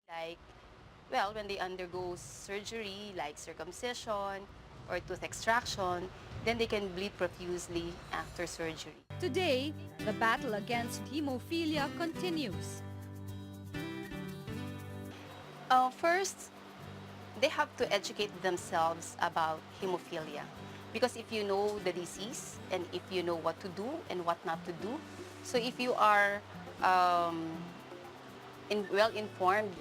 Like, well, when they undergo surgery like circumcision or tooth extraction, then they can bleed profusely after surgery. Today, the battle against hemophilia continues. First, they have to educate themselves about hemophilia. Because if you know the disease and if you know what to do and what not to do, so if you are um, well informed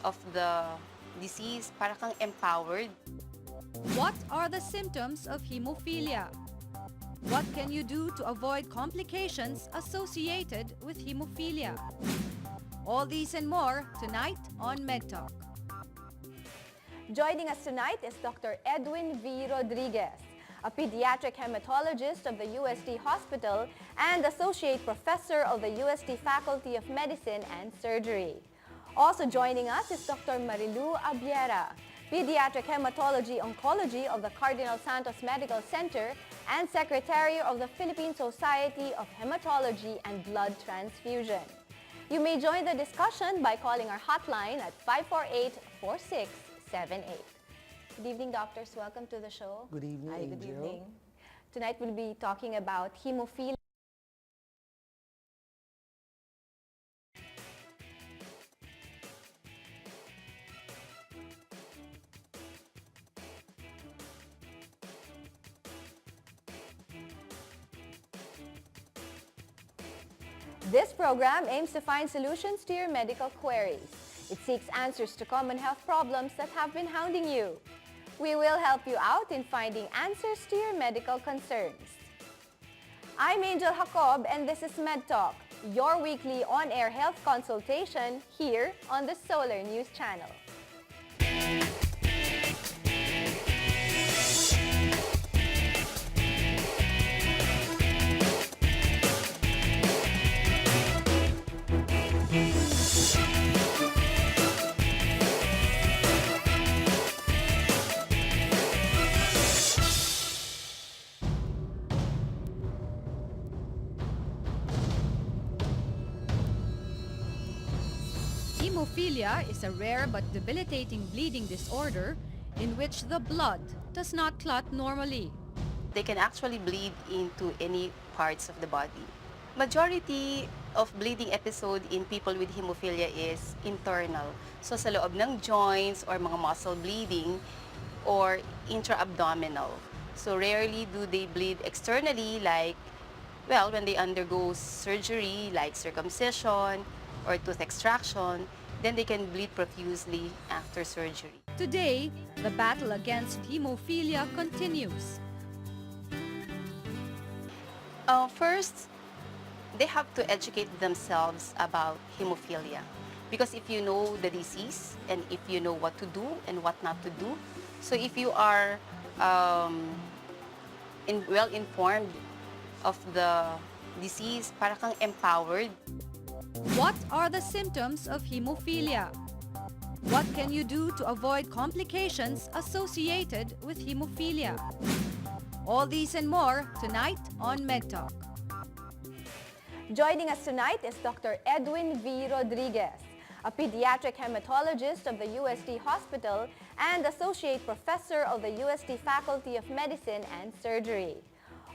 of the disease, para kang empowered. What are the symptoms of hemophilia? What can you do to avoid complications associated with hemophilia? All these and more tonight on MedTalk. Joining us tonight is Dr. Edwin V. Rodriguez, a pediatric hematologist of the UST Hospital and Associate Professor of the UST Faculty of Medicine and Surgery. Also joining us is Dr. Amurao-Abiera, Pediatric Hematology-Oncology of the Cardinal Santos Medical Center and Secretary of the Philippine Society of Hematology and Blood Transfusion. You may join the discussion by calling our hotline at 548-4678. Good evening, doctors. Welcome to the show. Good evening, Hi, good Angel. evening. Tonight we'll be talking about hemophilia. This program aims to find solutions to your medical queries. It seeks answers to common health problems that have been hounding you. We will help you out in finding answers to your medical concerns. I'm Angel Jacob and this is MedTalk, your weekly on-air health consultation here on the Solar News Channel. Hemophilia is a rare but debilitating bleeding disorder in which the blood does not clot normally. They can actually bleed into any parts of the body. Majority of bleeding episode in people with hemophilia is internal. So sa loob ng joints or mga muscle bleeding or intra-abdominal. So rarely do they bleed externally like, well, when they undergo surgery like circumcision or tooth extraction, then they can bleed profusely after surgery. Today, the battle against hemophilia continues. First, they have to educate themselves about hemophilia. Because if you know the disease and if you know what to do and what not to do, so if you are well informed of the disease, para kang empowered. What are the symptoms of hemophilia? What can you do to avoid complications associated with hemophilia? All these and more tonight on MedTalk. Joining us tonight is Dr. Edwin V. Rodriguez, a pediatric hematologist of the UST Hospital and Associate Professor of the UST Faculty of Medicine and Surgery.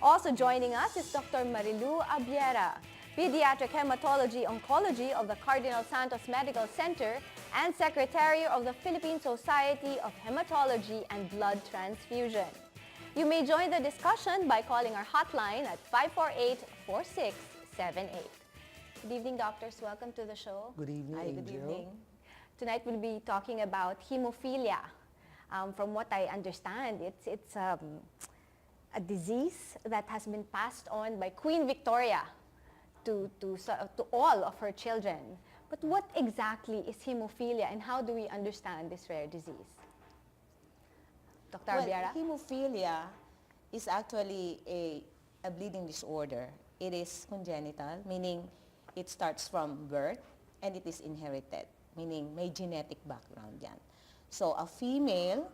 Also joining us is Dr. Amurao-Abiera, Pediatric Hematology-Oncology of the Cardinal Santos Medical Center and Secretary of the Philippine Society of Hematology and Blood Transfusion. You may join the discussion by calling our hotline at 548-4678. Good evening, doctors. Welcome to the show. Good evening, Hi, good Angel. evening. Tonight we'll be talking about hemophilia. From what I understand, it's a disease that has been passed on by Queen Victoria to all of her children. But what exactly is hemophilia and how do we understand this rare disease? Dr. Abiera? Hemophilia is actually a bleeding disorder. It is congenital, meaning it starts from birth, and it is inherited, meaning may genetic background yan. So a female,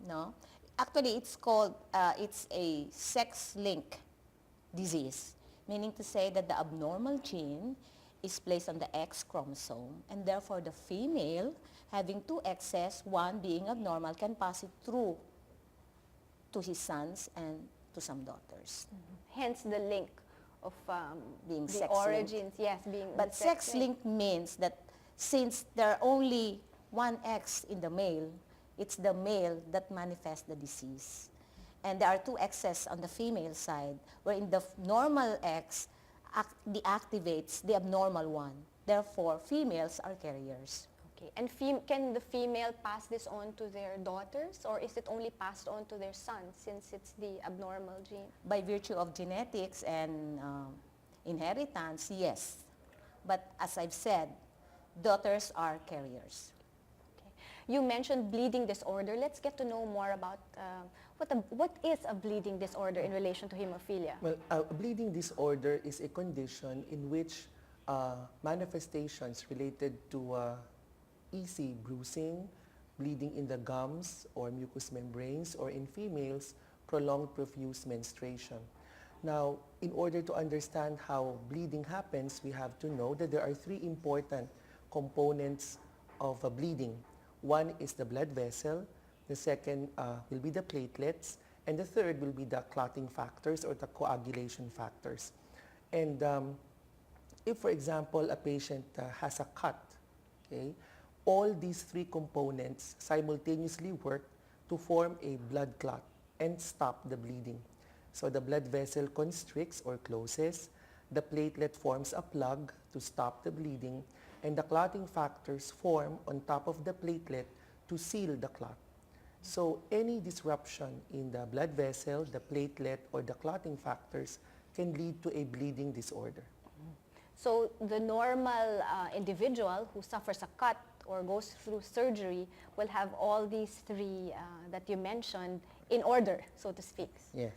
no, actually it's called, it's a sex-linked disease, meaning to say that the abnormal gene is placed on the X chromosome, and therefore the female having two excess, one being abnormal, can pass it through to his sons and to some daughters. Hence the link of Being the sex-linked. origins, yes, being But sex-linked means that since there are only one X in the male, it's the male that manifests the disease. And there are two X's on the female side, wherein the normal X deactivates the abnormal one. Therefore, females are carriers. Okay, and can the female pass this on to their daughters, or is it only passed on to their sons since it's the abnormal gene? By virtue of genetics and inheritance, yes. But as I've said, daughters are carriers. You mentioned bleeding disorder. Let's get to know more about what is a bleeding disorder in relation to hemophilia. Well, a bleeding disorder is a condition in which manifestations related to easy bruising, bleeding in the gums or mucous membranes, or in females, prolonged profuse menstruation. Now, in order to understand how bleeding happens, we have to know that there are three important components of bleeding. One is the blood vessel, the second will be the platelets, and the third will be the clotting factors or the coagulation factors. And if, for example, a patient has a cut, okay, all these three components simultaneously work to form a blood clot and stop the bleeding. So the blood vessel constricts or closes, the platelet forms a plug to stop the bleeding, and the clotting factors form on top of the platelet to seal the clot. So any disruption in the blood vessel, the platelet, or the clotting factors can lead to a bleeding disorder. So the normal individual who suffers a cut or goes through surgery will have all these three that you mentioned in order, so to speak. Yes.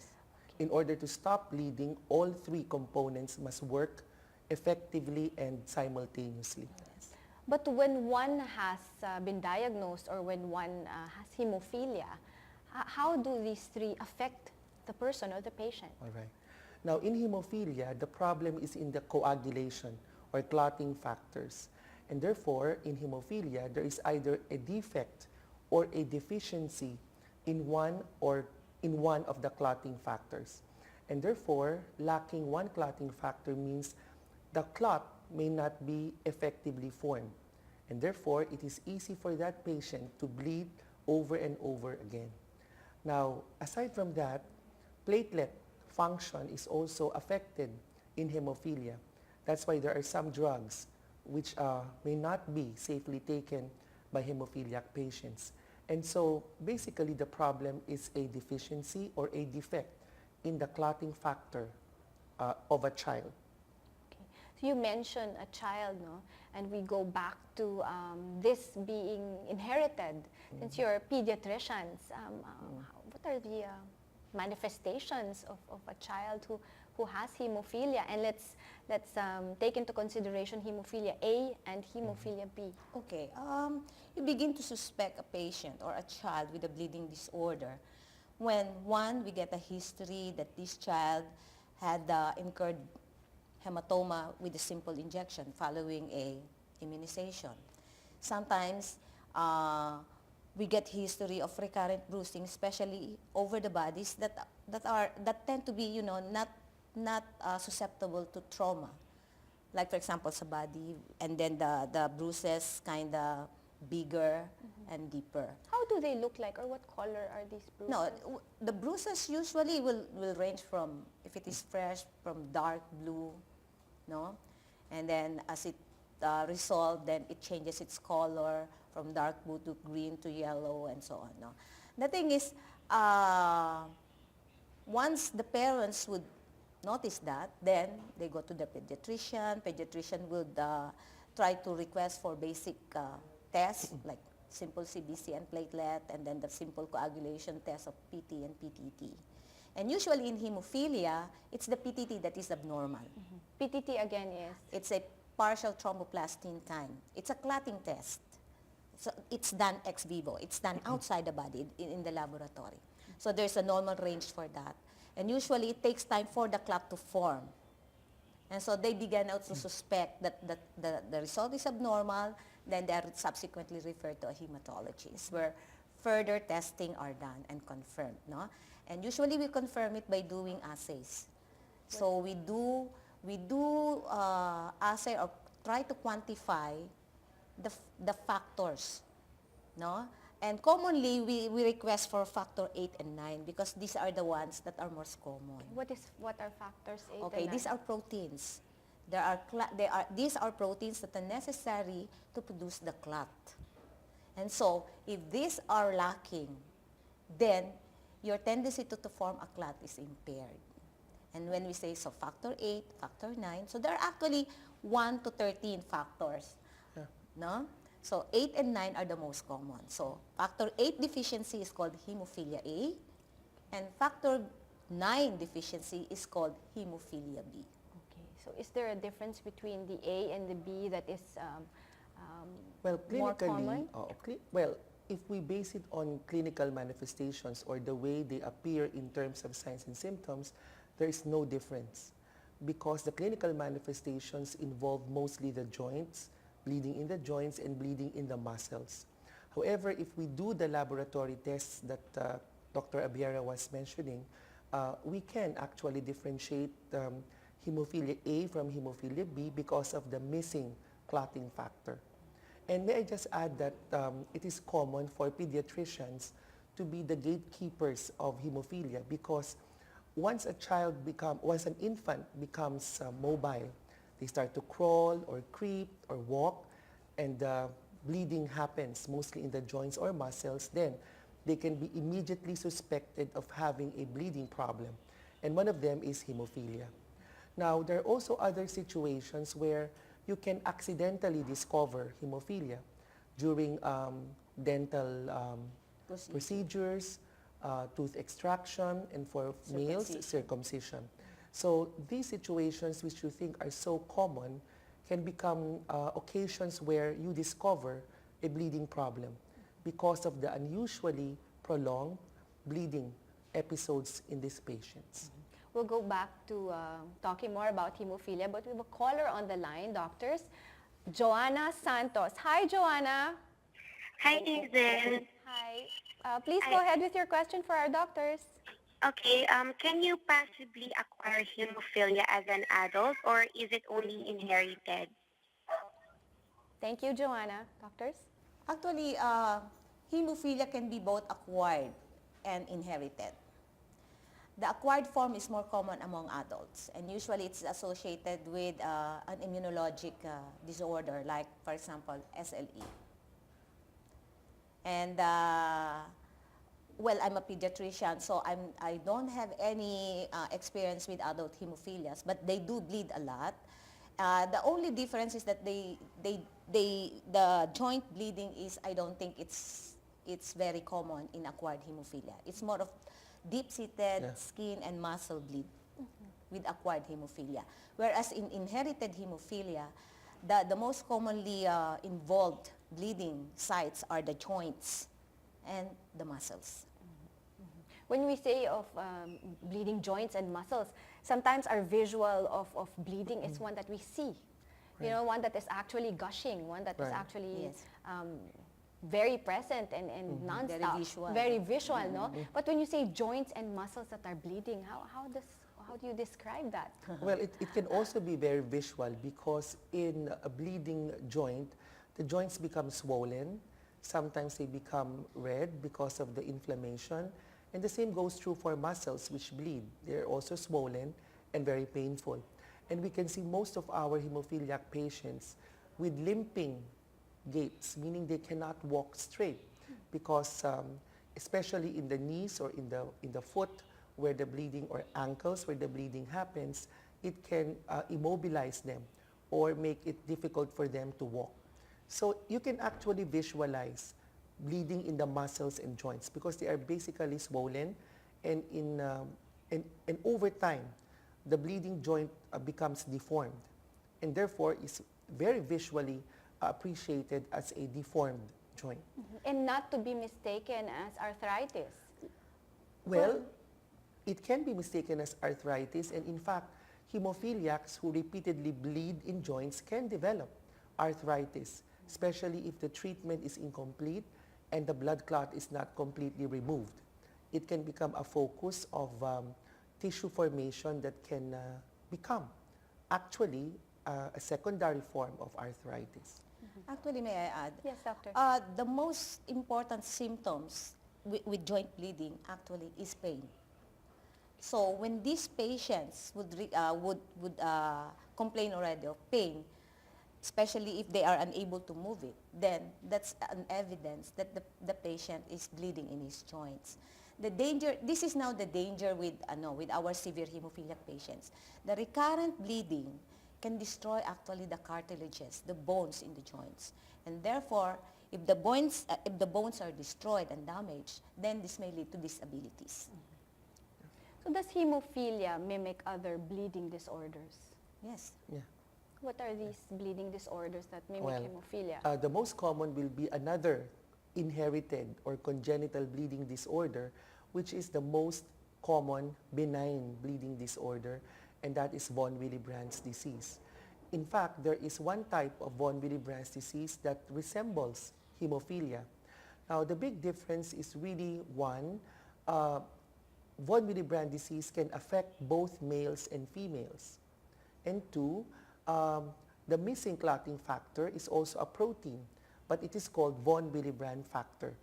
In order to stop bleeding, all three components must work effectively and simultaneously. But when one has been diagnosed or when one has hemophilia, how do these three affect the person or the patient? All right. Now, in hemophilia, the problem is in the coagulation or clotting factors. And therefore, in hemophilia, there is either a defect or a deficiency in one of the clotting factors. And therefore, lacking one clotting factor means the clot may not be effectively formed. And therefore, it is easy for that patient to bleed over and over again. Now, aside from that, platelet function is also affected in hemophilia. That's why there are some drugs which may not be safely taken by hemophiliac patients. And so basically the problem is a deficiency or a defect in the clotting factor of a child. Okay. So you mentioned a child, no? And we go back to this being inherited. Since you're pediatricians, what are the manifestations of a child who has hemophilia? And let's take into consideration hemophilia A and hemophilia B. Okay, you begin to suspect a patient or a child with a bleeding disorder when, one, we get a history that this child had incurred hematoma with a simple injection following a immunization. Sometimes we get history of recurrent bruising, especially over the bodies that tend to be, not susceptible to trauma. Like, for example, sa body, and then the bruises kind of bigger and deeper. How do they look like, or what color are these bruises? No, the bruises usually will range from, if it is fresh, from dark blue, no? And then as it resolved, then it changes its color from dark blue to green to yellow and so on, no? The thing is, once the parents would notice that, then they go to the pediatrician. Pediatrician would try to request for basic tests like simple CBC and platelet, and then the simple coagulation test of PT and PTT. And usually in hemophilia, it's the PTT that is abnormal. PTT again is? It's a partial thromboplastin kind. It's a clotting test. So it's done ex vivo. It's done outside the body in the laboratory. So there's a normal range for that. And usually it takes time for the clot to form. And so they began out to suspect that the result is abnormal. then they are subsequently referred to a hematologist where further testing are done and confirmed. No? And usually we confirm it by doing assays. So we do assay or try to quantify the factors. No? And commonly, we request for factor 8 and 9 because these are the ones that are most common. What are factors 8 Okay, and 9? these are proteins. These are proteins that are necessary to produce the clot. And so, if these are lacking, then your tendency to form a clot is impaired. And when we say so factor 8, factor 9, so there are actually 1 to 13 factors. Yeah. No? So 8 and 9 are the most common. So factor 8 deficiency is called hemophilia A, and factor 9 deficiency is called hemophilia B. Okay. So is there a difference between the A and the B that is Well, more clinically, common? if we base it on clinical manifestations or the way they appear in terms of signs and symptoms, there is no difference because the clinical manifestations involve mostly the joints, bleeding in the joints and bleeding in the muscles. However, if we do the laboratory tests that Dr. Abiera was mentioning, we can actually differentiate hemophilia A from hemophilia B because of the missing clotting factor. And may I just add that it is common for pediatricians to be the gatekeepers of hemophilia because once an infant becomes mobile, they start to crawl or creep or walk, and bleeding happens mostly in the joints or muscles, then they can be immediately suspected of having a bleeding problem. And one of them is hemophilia. Now, there are also other situations where you can accidentally discover hemophilia during dental procedures, tooth extraction, and for males, circumcision. So these situations which you think are so common can become occasions where you discover a bleeding problem because of the unusually prolonged bleeding episodes in these patients. We'll go back to talking more about hemophilia, but we have a caller on the line, doctors. Joanna Santos. Hi, Joanna. Hi, Hazel. Hi. Please go ahead with your question for our doctors. Okay, can you possibly acquire hemophilia as an adult or is it only inherited? Thank you, Joanna. Doctors? Actually, hemophilia can be both acquired and inherited. The acquired form is more common among adults, and usually it's associated with an immunologic disorder like, for example, SLE. And well, I'm a pediatrician, so I don't have any experience with adult hemophilias, but they do bleed a lot. The only difference is that the joint bleeding is, I don't think it's very common in acquired hemophilia. It's more of deep-seated skin and muscle bleed with acquired hemophilia. Whereas in inherited hemophilia, the most commonly involved bleeding sites are the joints and the muscles. When we say of bleeding joints and muscles, sometimes our visual of bleeding is one that we see. You know, one that is actually gushing, one that is actually very present and non-stop. Very visual. Very visual, no? But when you say joints and muscles that are bleeding, how do you describe that? Well, it can also be very visual because in a bleeding joint, the joints become swollen. Sometimes they become red because of the inflammation. And the same goes true for muscles which bleed. They're also swollen and very painful. And we can see most of our hemophiliac patients with limping gaits, meaning they cannot walk straight because especially in the knees or in the foot where the bleeding, or ankles where the bleeding happens, it can immobilize them or make it difficult for them to walk. So you can actually visualize bleeding in the muscles and joints because they are basically swollen, and and over time the bleeding joint becomes deformed and therefore is very visually appreciated as a deformed joint. And not to be mistaken as arthritis. Well, it can be mistaken as arthritis, and in fact, hemophiliacs who repeatedly bleed in joints can develop arthritis. especially if the treatment is incomplete and the blood clot is not completely removed. It can become a focus of tissue formation that can become actually a secondary form of arthritis. Actually, may I add? Yes, doctor. The most important symptoms with joint bleeding actually is pain. So when these patients would complain already of pain, especially if they are unable to move it, then that's an evidence that the patient is bleeding in his joints. The danger, this is now the danger with our severe hemophilia patients. The recurrent bleeding can destroy actually the cartilages, the bones in the joints. And therefore, if the bones are destroyed and damaged, then this may lead to disabilities. So does hemophilia mimic other bleeding disorders? Yes. Yeah. What are these bleeding disorders that mimic Well, hemophilia? the most common will be another inherited or congenital bleeding disorder, which is the most common benign bleeding disorder, and that is von Willebrand's disease. In fact, there is one type of von Willebrand's disease that resembles hemophilia. Now, the big difference is really one, von Willebrand disease can affect both males and females. And two, the missing clotting factor is also a protein, but it is called von Willebrand factor.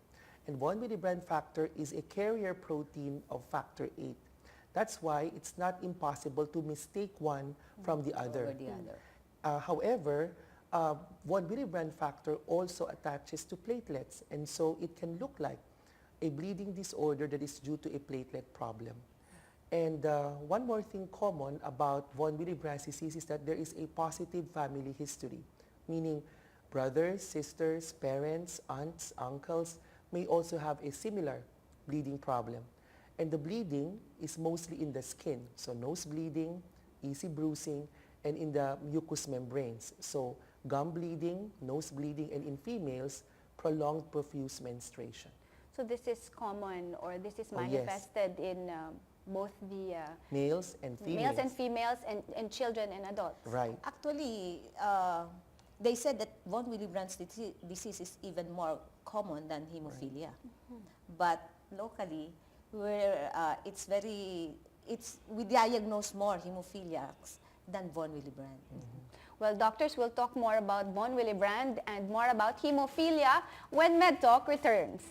And von Willebrand factor is a carrier protein of factor 8. That's why it's not impossible to mistake one from the other. Over the other. However, von Willebrand factor also attaches to platelets, and so it can look like a bleeding disorder that is due to a platelet problem. And one more thing common about von Willebrand's disease is that there is a positive family history, meaning brothers, sisters, parents, aunts, uncles may also have a similar bleeding problem. And the bleeding is mostly in the skin, so nose bleeding, easy bruising, and in the mucous membranes. So gum bleeding, nose bleeding, and in females, prolonged profuse menstruation. So this is common, or this is Oh, yes. manifested in both the Males and females. males and females and children and adults. Right. Actually, they said that von Willebrand's disease is even more common than hemophilia. But locally, we diagnose more hemophiliacs than von Willebrand. Well, doctors will talk more about von Willebrand and more about hemophilia when MedTalk returns.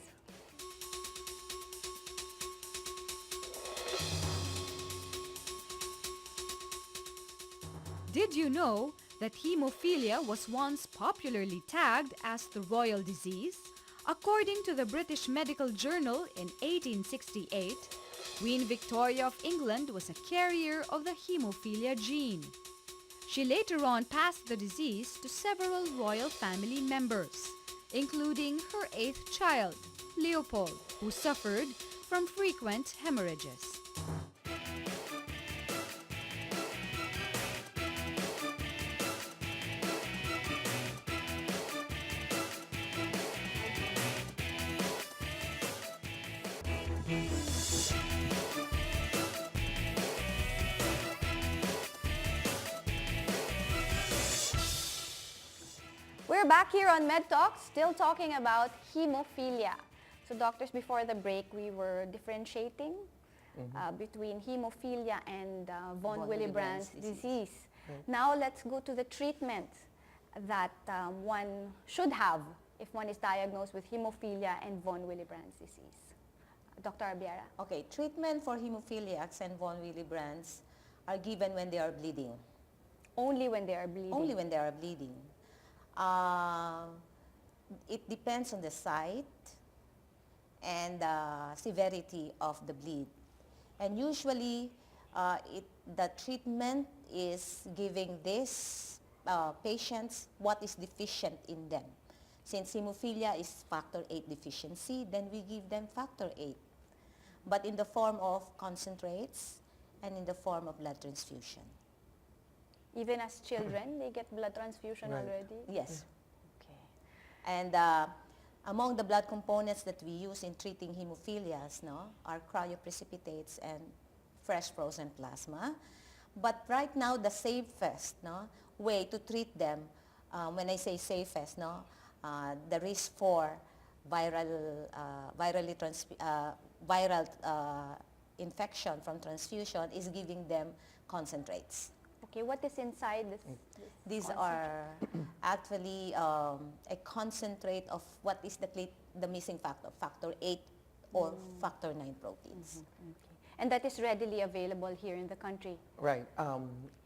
Did you know that hemophilia was once popularly tagged as the royal disease? According to the British Medical Journal in 1868, Queen Victoria of England was a carrier of the hemophilia gene. She later on passed the disease to several royal family members, including her 8th child, Leopold, who suffered from frequent hemorrhages. We're back here on MedTalk, still talking about hemophilia. So doctors, before the break, we were differentiating between hemophilia and von Von Willebrand's Willebrand's disease. disease. Now let's go to the treatment that one should have if one is diagnosed with hemophilia and von Willebrand's disease. Dr. Abiera. Okay, treatment for hemophiliacs and von Willebrand's are given when they are bleeding. Only when they are bleeding. Only when they are bleeding. It depends on the site and the severity of the bleed. And usually, the treatment is giving these patients what is deficient in them. Since hemophilia is factor 8 deficiency, then we give them factor 8, but in the form of concentrates and in the form of blood transfusion. Even as children, they get blood transfusion Right. already? Yes. Okay. And among the blood components that we use in treating hemophilias are cryoprecipitates and fresh frozen plasma. But right now, the safest way to treat them, when I say safest, the risk for viral, viral infection from transfusion is giving them concentrates. Okay, what is inside this? These concentrate? are actually a concentrate of what is the missing factor, factor 8 or factor 9 proteins. Okay. And that is readily available here in the country. Right.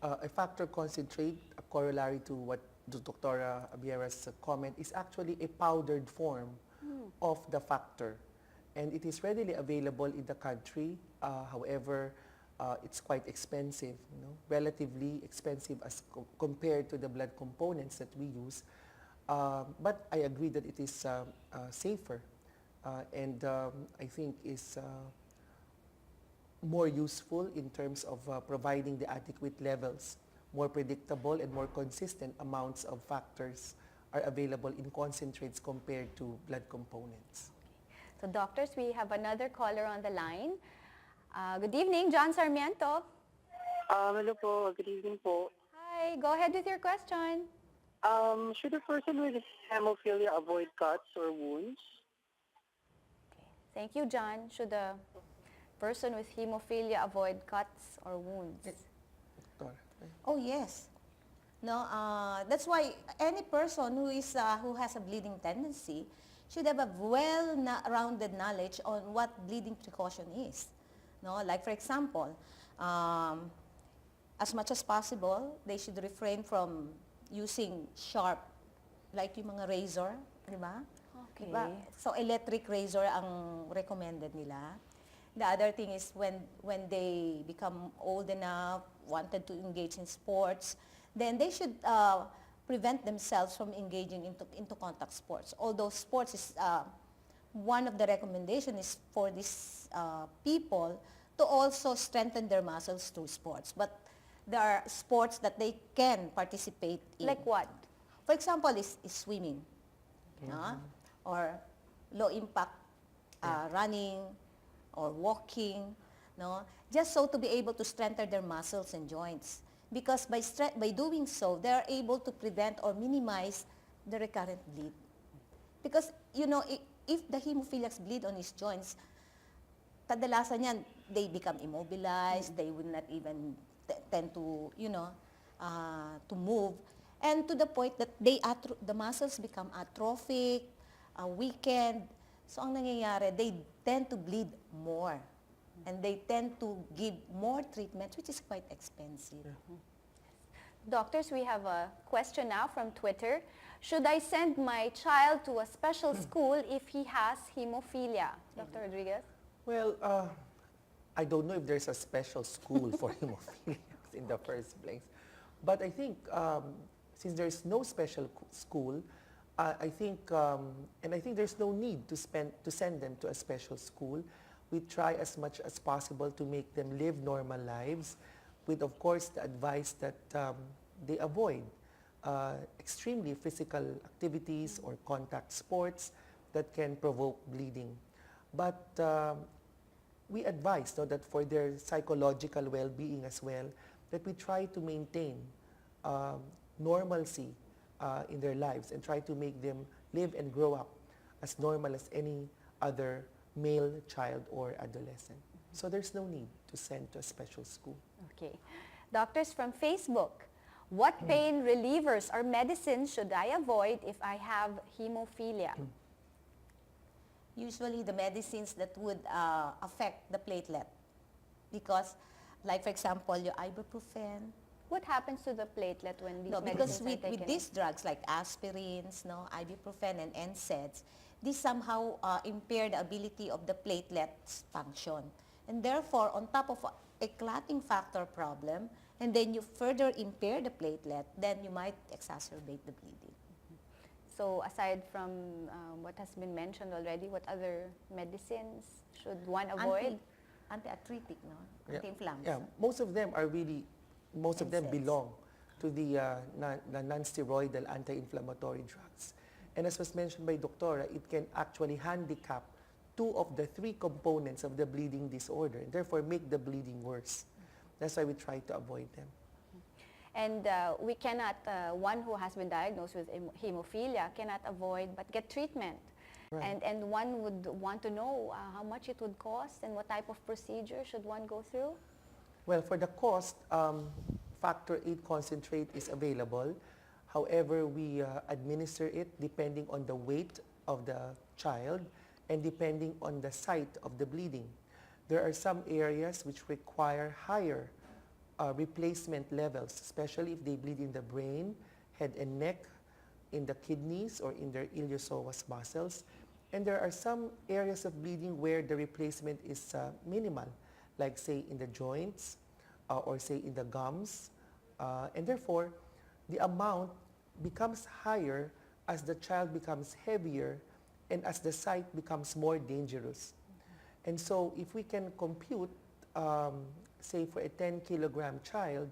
A factor concentrate, a corollary to what the Dr. Abiera's comment, is actually a powdered form of the factor. And it is readily available in the country. However, it's quite expensive, relatively expensive as compared to the blood components that we use. But I agree that it is safer and I think is more useful in terms of providing the adequate levels. More predictable and more consistent amounts of factors are available in concentrates compared to blood components. So doctors, we have another caller on the line. Good evening, John Sarmiento. Hello po, good evening po. Hi, go ahead with your question. Should a person with hemophilia avoid cuts or wounds? Thank you, John. Should a person with hemophilia avoid cuts or wounds? Dr. Oh yes. No, that's why any person who has a bleeding tendency should have a well-rounded knowledge on what bleeding precaution is. No, like for example, as much as possible, they should refrain from using sharp, like yung mga razor, di ba? Okay. Diba? So electric razor ang recommended nila. The other thing is when they become old enough, wanted to engage in sports, then they should prevent themselves from engaging into contact sports. Although sports is one of the recommendations is for these people to also strengthen their muscles through sports. But there are sports that they can participate in. Like what? For example, is swimming, or low impact running or walking, no? Just so to be able to strengthen their muscles and joints. Because by doing so, they are able to prevent or minimize the recurrent bleed. Because, if the hemophiliacs bleed on his joints, kadalasan yan, they become immobilized, they will not even tend to, to move. And to the point that the muscles become atrophic, weakened. So ang nangyayari, they tend to bleed more. And they tend to give more treatments, which is quite expensive. Doctors, we have a question now from Twitter. Should I send my child to a special school if he has hemophilia? Dr. Rodriguez? Well, I don't know if there's a special school for hemophilia in the first place. But I think since there's no special school, I think there's no need to send them to a special school. We try as much as possible to make them live normal lives with, of course, the advice that they avoid extremely physical activities or contact sports that can provoke bleeding. But we advise that for their psychological well-being as well, that we try to maintain normalcy in their lives and try to make them live and grow up as normal as any other male child or adolescent. So there's no need to send to a special school. Okay. Doctors from Facebook, what pain relievers or medicines should I avoid if I have hemophilia? Usually the medicines that would affect the platelet. Because, like for example, your ibuprofen. What happens to the platelet when these No, because medicines are taken? with these drugs like aspirins, ibuprofen and NSAIDs, these somehow impair the ability of the platelets function. And therefore, on top of a clotting factor problem, and then you further impair the platelet, then you might exacerbate the bleeding. So aside from what has been mentioned already, what other medicines should one avoid? Anti-arthritic, no? Yeah. Anti-inflammatory. Yeah, most of them NSAIDs. belong to the non-steroidal anti-inflammatory drugs. And as was mentioned by Doctora, it can actually handicap 2 of the 3 components of the bleeding disorder and therefore make the bleeding worse. That's why we try to avoid them. And we cannot, one who has been diagnosed with hemophilia cannot avoid but get treatment. Right. And one would want to know how much it would cost and what type of procedure should one go through? Well, for the cost, factor 8 concentrate is available. However, we administer it depending on the weight of the child and depending on the site of the bleeding. There are some areas which require higher replacement levels, especially if they bleed in the brain, head and neck, in the kidneys or in their iliopsoas muscles. And there are some areas of bleeding where the replacement is minimal, like say in the joints or say in the gums. And therefore, the amount becomes higher as the child becomes heavier and as the site becomes more dangerous. And so if we can compute, say for a 10-kilogram child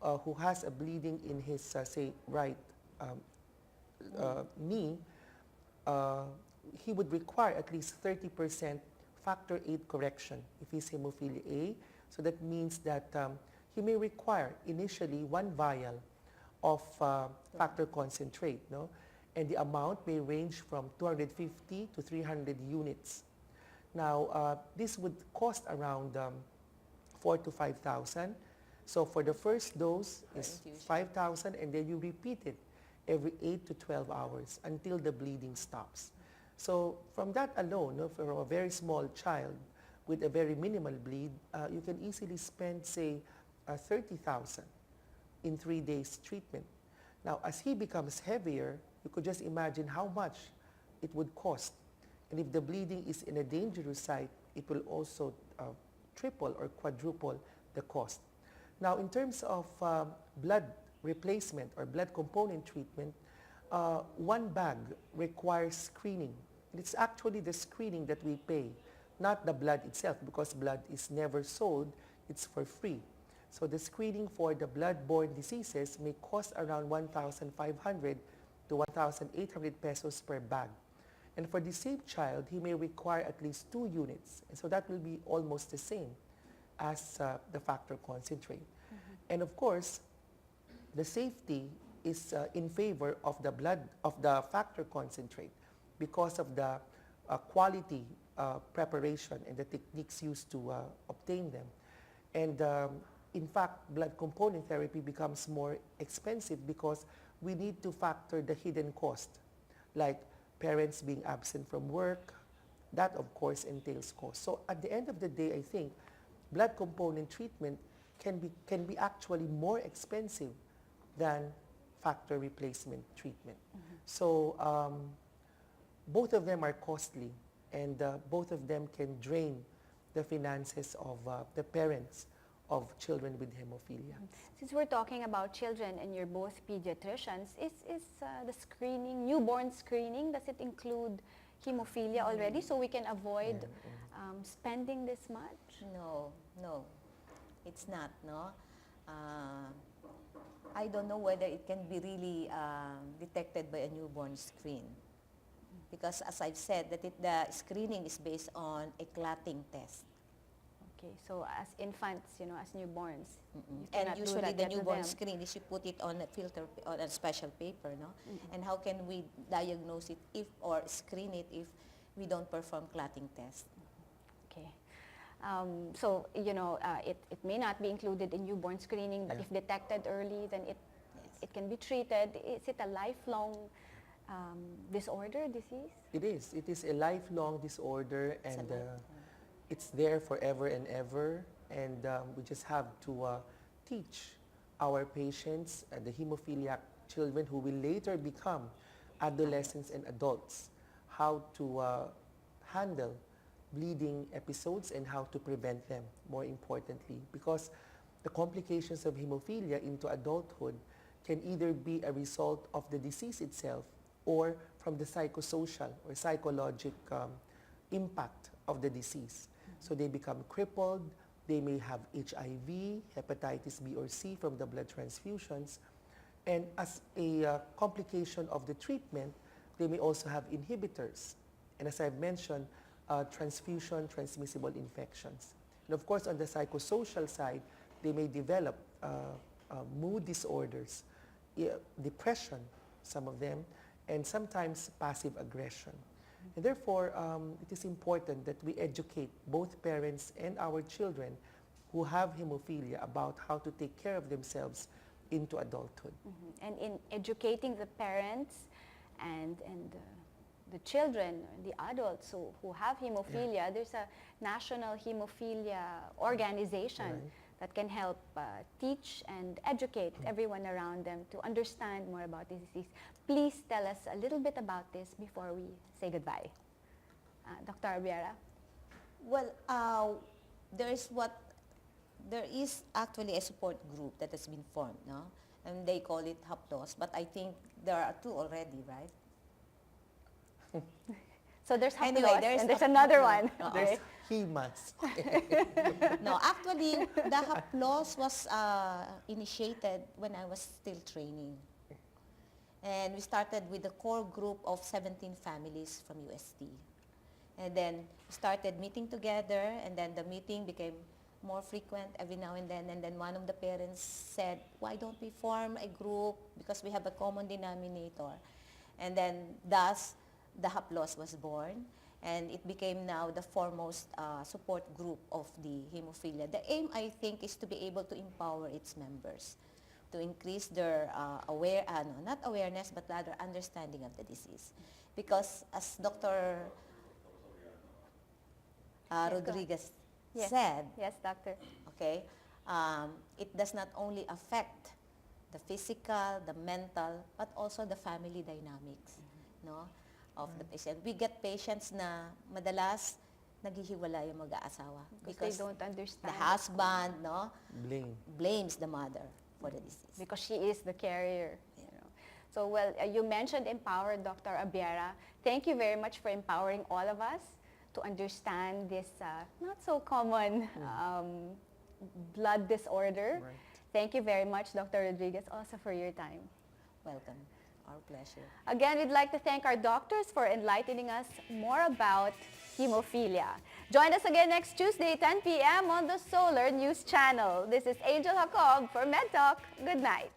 who has a bleeding in his, say, right knee, he would require at least 30% factor 8 correction if he's hemophilia A. So that means that he may require initially 1 vial of factor concentrate, no? And the amount may range from 250 to 300 units. Now, this would cost around 4,000 to 5,000. So for the first dose is 5,000, and then you repeat it every 8 to 12 hours until the bleeding stops. So from that alone, no, for a very small child with a very minimal bleed, you can easily spend, say, 30,000 in 3 days treatment. Now, as he becomes heavier, you could just imagine how much it would cost. And if the bleeding is in a dangerous site, it will also triple or quadruple the cost. Now, in terms of blood replacement or blood component treatment, 1 bag requires screening. It's actually the screening that we pay, not the blood itself, because blood is never sold, it's for free. So the screening for the blood-borne diseases may cost around 1,500 to 1,800 pesos per bag. And for the same child, he may require at least 2 units. And so that will be almost the same as the factor concentrate. And of course, the safety is in favor of the factor concentrate because of the quality preparation and the techniques used to obtain them. And in fact, blood component therapy becomes more expensive because we need to factor the hidden cost, like parents being absent from work. That, of course, entails cost. So at the end of the day, I think blood component treatment can be actually more expensive than factor replacement treatment. So both of them are costly, and both of them can drain the finances of the parents of children with hemophilia. Since we're talking about children and you're both pediatricians, is the screening, newborn screening, does it include hemophilia already so we can avoid spending this much? No, it's not, no. I don't know whether it can be really detected by a newborn screen. Because as I've said, that the screening is based on a clotting test. Okay, so as infants, as newborns. And usually the newborn screen is you put it on a filter, on a special paper, no? And how can we diagnose it or screen it if we don't perform clotting test? Okay. So, it may not be included in newborn screening, but if detected early, then it can be treated. Is it a lifelong disorder, disease? It is. It is a lifelong disorder, and it's there forever and ever. And we just have to teach our patients, the hemophiliac children who will later become adolescents and adults, how to handle bleeding episodes and how to prevent them, more importantly. Because the complications of hemophilia into adulthood can either be a result of the disease itself or from the psychosocial or psychologic impact of the disease. So they become crippled, they may have HIV, hepatitis B or C from the blood transfusions, and as a complication of the treatment, they may also have inhibitors. And as I've mentioned, transfusion transmissible infections. And of course, on the psychosocial side, they may develop mood disorders, depression, some of them, and sometimes passive aggression. And therefore, it is important that we educate both parents and our children who have hemophilia about how to take care of themselves into adulthood. And in educating the parents and the children, the adults who have hemophilia, there's a national hemophilia organization that can help teach and educate everyone around them to understand more about this disease. Please tell us a little bit about this before we say goodbye. Dr. Abiera? Well, there is actually a support group that has been formed, no? And they call it HAPLOS, but I think there are 2 already, right? So there's Anyway, HAPLOS, there's and there's a- another one. There's HEMAS. No, actually, the HAPLOS was initiated when I was still training. And we started with a core group of 17 families from UST. And then we started meeting together, and then the meeting became more frequent every now and then. And then one of the parents said, why don't we form a group because we have a common denominator? And then thus, the HAPLOS was born, and it became now the foremost support group of the hemophilia. The aim, I think, is to be able to empower its members, to increase their not awareness, but rather understanding of the disease. Because as Dr. Rodriguez Yes. said, Yes, doctor. okay, it does not only affect the physical, the mental, but also the family dynamics, no, of the patient. We get patients na madalas naghihiwalay yung mag-aasawa Because they don't understand. the husband, no, blames the mother for the disease. Because she is the carrier. You know. So, well, you mentioned empower, Dr. Abiera. Thank you very much for empowering all of us to understand this not so common blood disorder. Right. Thank you very much, Dr. Rodriguez, also for your time. Welcome. Our pleasure. Again, we'd like to thank our doctors for enlightening us more about hemophilia. Join us again next Tuesday, 10 p.m. on the Solar News Channel. This is Angel Jacob for MedTalk. Good night.